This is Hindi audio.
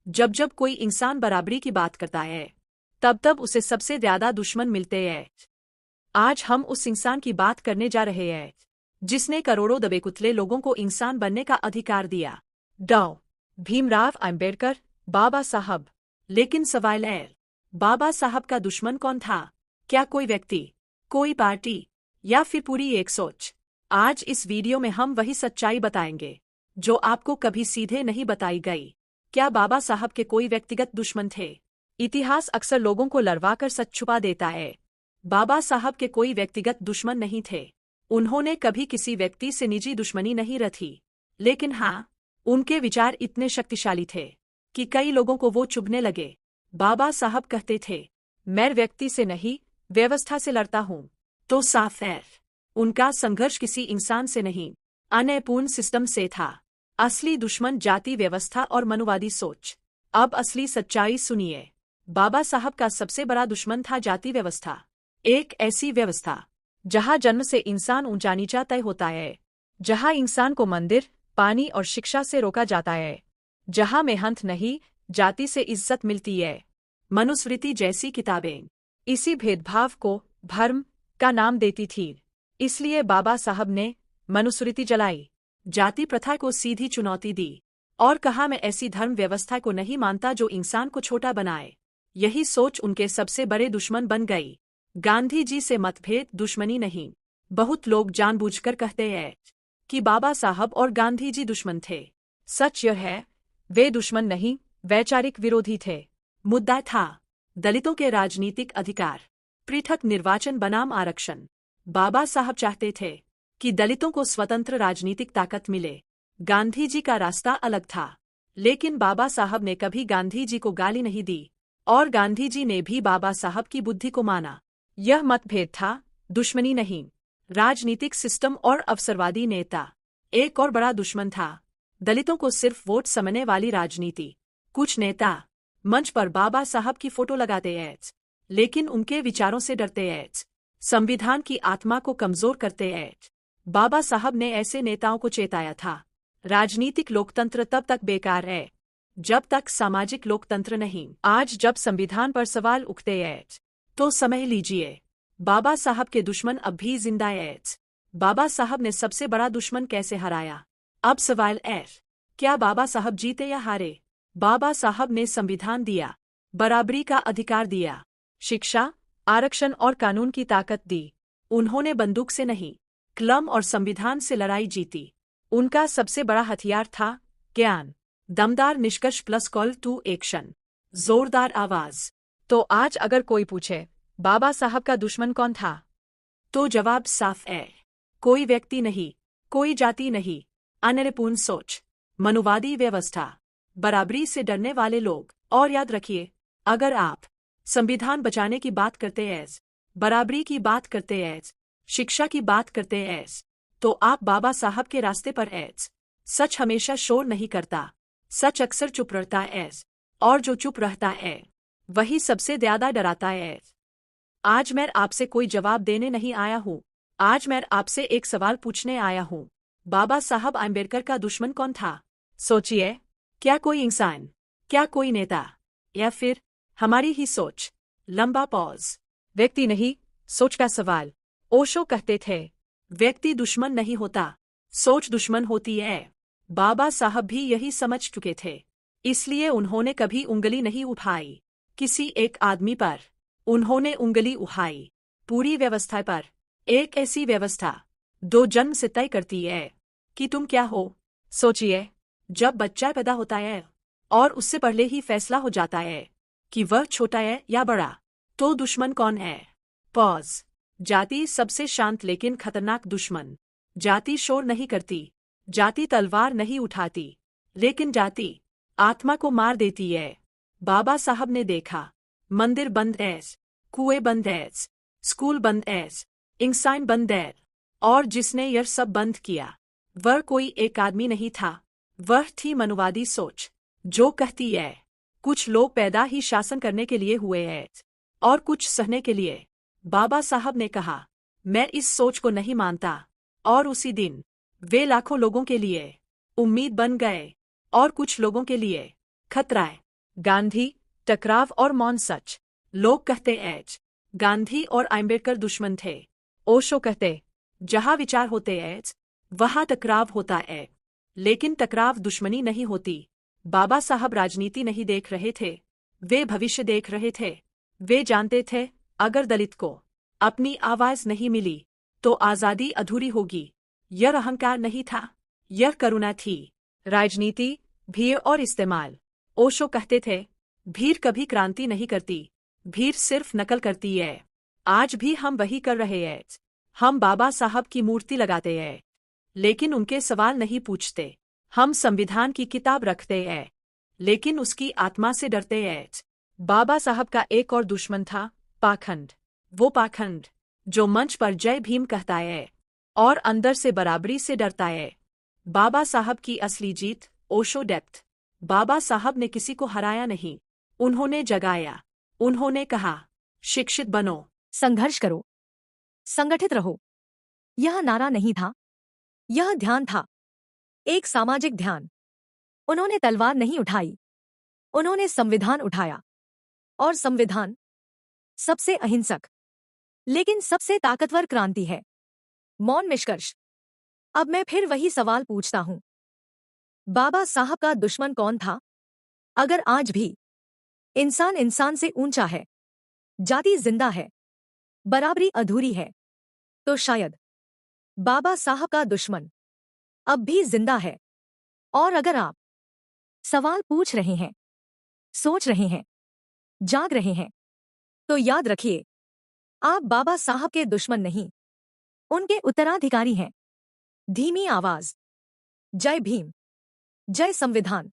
जब जब कोई इंसान बराबरी की बात करता है, तब तब उसे सबसे ज्यादा दुश्मन मिलते हैं। आज हम उस इंसान की बात करने जा रहे हैं जिसने करोड़ों दबे कुचले लोगों को इंसान बनने का अधिकार दिया। डॉ. भीमराव अंबेडकर, बाबा साहब। लेकिन सवाल है, बाबा साहब का दुश्मन कौन था? क्या कोई व्यक्ति, कोई पार्टी, या फिर पूरी एक सोच? आज इस वीडियो में हम वही सच्चाई बताएंगे जो आपको कभी सीधे नहीं बताई गई। क्या बाबा साहब के कोई व्यक्तिगत दुश्मन थे? इतिहास अक्सर लोगों को लड़वाकर सच छुपा देता है। बाबा साहब के कोई व्यक्तिगत दुश्मन नहीं थे। उन्होंने कभी किसी व्यक्ति से निजी दुश्मनी नहीं रखी। लेकिन हाँ, उनके विचार इतने शक्तिशाली थे कि कई लोगों को वो चुभने लगे। बाबा साहब कहते थे, मैं व्यक्ति से नहीं, व्यवस्था से लड़ता हूँ। तो साफ है, उनका संघर्ष किसी इंसान से नहीं, अन्यपूर्ण सिस्टम से था। असली दुश्मन जाति व्यवस्था और मनुवादी सोच। अब असली सच्चाई सुनिए। बाबा साहब का सबसे बड़ा दुश्मन था जाति व्यवस्था। एक ऐसी व्यवस्था जहां जन्म से इंसान ऊंचा नीचा तय होता है, जहां इंसान को मंदिर, पानी और शिक्षा से रोका जाता है, जहां मेहनत नहीं, जाति से इज्जत मिलती है। मनुस्मृति जैसी किताबें इसी भेदभाव को धर्म का नाम देती थी। इसलिए बाबा साहब ने मनुस्मृति जलाई, जाति प्रथा को सीधी चुनौती दी और कहा, मैं ऐसी धर्म व्यवस्था को नहीं मानता जो इंसान को छोटा बनाए। यही सोच उनके सबसे बड़े दुश्मन बन गई। गांधी जी से मतभेद दुश्मनी नहीं। बहुत लोग जानबूझकर कहते हैं कि बाबा साहब और गांधी जी दुश्मन थे। सच यह है, वे दुश्मन नहीं, वैचारिक विरोधी थे। मुद्दा था दलितों के राजनीतिक अधिकार, पृथक निर्वाचन बनाम आरक्षण। बाबा साहब चाहते थे कि दलितों को स्वतंत्र राजनीतिक ताकत मिले। गांधी जी का रास्ता अलग था, लेकिन बाबा साहब ने कभी गांधी जी को गाली नहीं दी और गांधी जी ने भी बाबा साहब की बुद्धि को माना। यह मतभेद था, दुश्मनी नहीं। राजनीतिक सिस्टम और अवसरवादी नेता। एक और बड़ा दुश्मन था दलितों को सिर्फ वोट समझने वाली राजनीति। कुछ नेता मंच पर बाबा साहब की फोटो लगाते हैं, लेकिन उनके विचारों से डरते हैं, संविधान की आत्मा को कमजोर करते हैं। बाबा साहब ने ऐसे नेताओं को चेताया था, राजनीतिक लोकतंत्र तब तक बेकार है जब तक सामाजिक लोकतंत्र नहीं। आज जब संविधान पर सवाल उठते हैं तो समझ लीजिए, बाबा साहब के दुश्मन अब भी जिंदा हैं। बाबा साहब ने सबसे बड़ा दुश्मन कैसे हराया? अब सवाल है, क्या बाबा साहब जीते या हारे? बाबा साहब ने संविधान दिया, बराबरी का अधिकार दिया, शिक्षा, आरक्षण और कानून की ताकत दी। उन्होंने बंदूक से नहीं, कलम और संविधान से लड़ाई जीती। उनका सबसे बड़ा हथियार था ज्ञान, दमदार निष्कर्ष प्लस कॉल टू एक्शन, जोरदार आवाज। तो आज अगर कोई पूछे बाबा साहब का दुश्मन कौन था, तो जवाब साफ है, कोई व्यक्ति नहीं, कोई जाति नहीं, अन्यपूर्ण सोच, मनुवादी व्यवस्था, बराबरी से डरने वाले लोग। और याद रखिए, अगर आप संविधान बचाने की बात करते हैं, बराबरी की बात करते हैं, शिक्षा की बात करते हैं, तो आप बाबा साहब के रास्ते पर हैं। सच हमेशा शोर नहीं करता, सच अक्सर चुप रहता है, और जो चुप रहता है वही सबसे ज्यादा डराता है। आज मैं आपसे कोई जवाब देने नहीं आया हूँ, आज मैं आपसे एक सवाल पूछने आया हूँ। बाबा साहब आम्बेडकर का दुश्मन कौन था? सोचिए, क्या कोई इंसान, क्या कोई नेता, या फिर हमारी ही सोच? लंबा पॉज। व्यक्ति नहीं, सोच का सवाल। ओशो कहते थे, व्यक्ति दुश्मन नहीं होता, सोच दुश्मन होती है। बाबा साहब भी यही समझ चुके थे, इसलिए उन्होंने कभी उंगली नहीं उठाई किसी एक आदमी पर, उन्होंने उंगली उठाई पूरी व्यवस्था पर। एक ऐसी व्यवस्था दो जन्म से तय करती है कि तुम क्या हो। सोचिए, जब बच्चा पैदा होता है और उससे पहले ही फैसला हो जाता है कि वह छोटा है या बड़ा, तो दुश्मन कौन है? पॉज। जाति सबसे शांत लेकिन खतरनाक दुश्मन। जाति शोर नहीं करती, जाति तलवार नहीं उठाती, लेकिन जाति आत्मा को मार देती है। बाबा साहब ने देखा, मंदिर बंद है, कुएं बंद है, स्कूल बंद है, इंसान बंद है, और जिसने यह सब बंद किया वह कोई एक आदमी नहीं था, वह थी मनुवादी सोच, जो कहती है कुछ लोग पैदा ही शासन करने के लिए हुए हैं और कुछ सहने के लिए। बाबा साहब ने कहा, मैं इस सोच को नहीं मानता, और उसी दिन वे लाखों लोगों के लिए उम्मीद बन गए और कुछ लोगों के लिए खतरा है। गांधी, टकराव और मौन सच। लोग कहते एच गांधी और आम्बेडकर दुश्मन थे। ओशो कहते जहां विचार होते एच वहां टकराव होता है, लेकिन टकराव दुश्मनी नहीं होती। बाबा साहब राजनीति नहीं देख रहे थे, वे भविष्य देख रहे थे। वे जानते थे अगर दलित को अपनी आवाज नहीं मिली तो आजादी अधूरी होगी। यह अहंकार नहीं था, यह करुणा थी। राजनीति, भीड़ और इस्तेमाल। ओशो कहते थे भीड़ कभी क्रांति नहीं करती, भीड़ सिर्फ नकल करती है। आज भी हम वही कर रहे हैं। हम बाबा साहब की मूर्ति लगाते हैं, लेकिन उनके सवाल नहीं पूछते। हम संविधान की किताब रखते हैं, लेकिन उसकी आत्मा से डरते हैं। बाबा साहब का एक और दुश्मन था पाखंड। वो पाखंड जो मंच पर जय भीम कहता है और अंदर से बराबरी से डरता है। बाबा साहब की असली जीत ओशो डेप्थ। बाबा साहब ने किसी को हराया नहीं, उन्होंने जगाया। उन्होंने कहा शिक्षित बनो, संघर्ष करो, संगठित रहो। यह नारा नहीं था, यह ध्यान था, एक सामाजिक ध्यान। उन्होंने तलवार नहीं उठाई, उन्होंने संविधान उठाया। और संविधान सबसे अहिंसक लेकिन सबसे ताकतवर क्रांति है। मौन निष्कर्ष। अब मैं फिर वही सवाल पूछता हूं, बाबा साहब का दुश्मन कौन था? अगर आज भी इंसान इंसान से ऊंचा है, जाति जिंदा है, बराबरी अधूरी है, तो शायद बाबा साहब का दुश्मन अब भी जिंदा है। और अगर आप सवाल पूछ रहे हैं, सोच रहे हैं, जाग रहे हैं, तो याद रखिए, आप बाबा साहब के दुश्मन नहीं, उनके उत्तराधिकारी हैं। धीमी आवाज। जय भीम, जय संविधान।